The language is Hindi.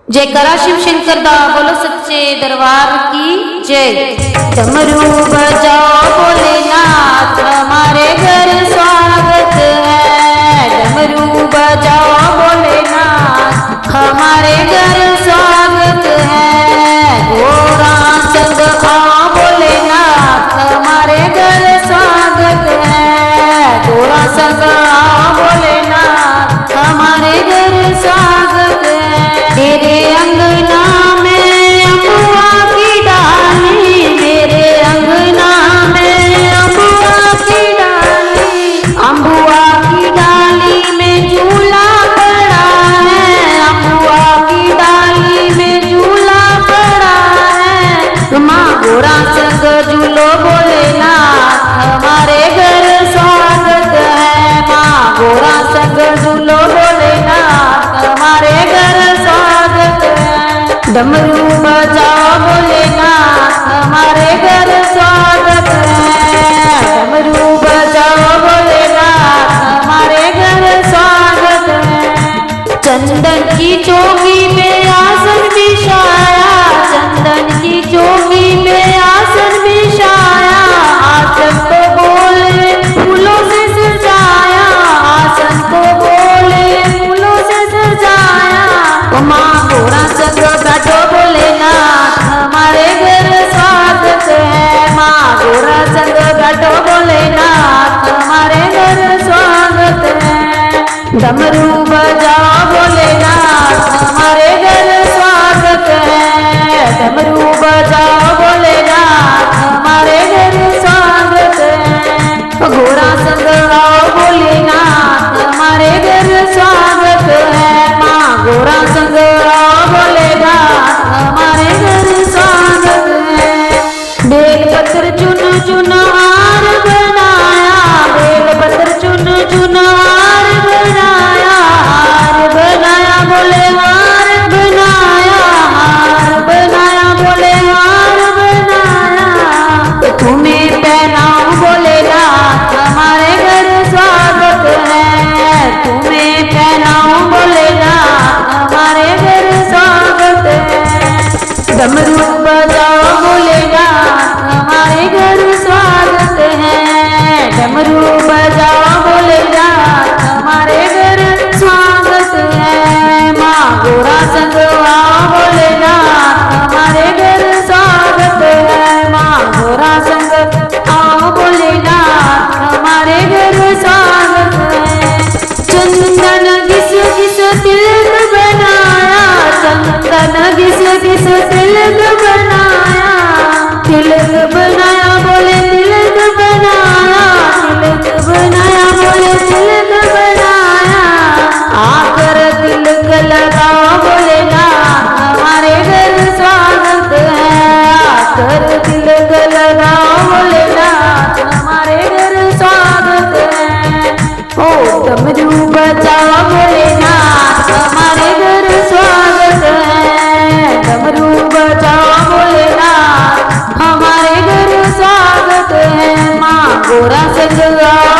जयकारा शिव शंकर दा बोलो सच्चे दरबार की जय। डमरू बजाओ भोलेनाथ हमारे घर स्वागत है। डमरू बजाओ भोलेनाथ हमारे घर स्वागत है। घोड़ा संग आओ भोलेनाथ हमारे घर स्वागत है। घोड़ा संग आओ भोलेनाथ हमारे घर स्वागत है। तेरे अंगना में अम्बुआ की डाली, मेरे अंगना में अम्बुआ की डाली, अम्बुआ की डाली में झूला पड़ा है। अम्बुआ की डाली में झूला पड़ा है। माँ घोड़ा संग झूलो भोलेनाथ हमारे घर स्वागत है। माँ घोड़ा संग झूलो भोलेनाथ हमारे घर स्वागत है। डमरू बजाओ भोलेनाथ हमारे घर स्वागत है। डमरू बजाओ भोलेनाथ हमारे घर स्वागत है। चंदन की चौकी पे आसन बिछाया, चंदन की चौकी पे आसन बिछाया। आसन को बोले फूलों से सजाया, आसन को बोले फूलों से सजाया। माँ घोड़ा संग बैठो भोलेनाथ हमारे घर स्वागत है। माँ घोड़ा संग बैठो भोलेनाथ हमारे घर स्वागत है। डमरू बजाओ भोलेनाथ हमारे घर स्वागत है। डमरू बजाओ भोलेनाथ हमारे घर स्वागत है। घोड़ा संग आओ भोलेनाथ हमारे घर स्वागत है। माँ घोड़ा संग आओ भोलेनाथ हमारे घर स्वागत है। बेल पत्र चुन चुन हार बनाया, बेल पत्र चुन चुन हार बनाया। हार बनाया बोले हार बनाया, हार बनाया बोले हार बनाया। तुम्हें पहनाओ भोलेनाथ हमारे घर स्वागत है। तुम्हें पहनाओ भोलेनाथ हमारे घर स्वागत है। डमरू बजाओ भोलेनाथ हमारे घर स्वागत है। डमरू बजाओ भोलेनाथ हमारे घर स्वागत है। माँ घोड़ा संग आओ भोलेनाथ हमारे घर स्वागत है। माँ घोड़ा संग आओ भोलेनाथ हमारे घर स्वागत है। चंदन घिस घिस तिलक बनाया, चंदन घिस घिस तिलक बनाया। तिलक बनाया बोले तिलक बनाया, तिलक बनाया बोले तिलक बनाया। आकर तिलक लगाओ भोलेनाथ हमारे घर स्वागत है। आकर तिलक लगाओ भोलेनाथ हमारे घर स्वागत है। ओ डमरू बजाओ भोलेनाथ हमारे घर स्वागत है। डमरू बजाओ भोलेनाथ हमारे घर स्वागत है। माँ घोड़ा संग आओ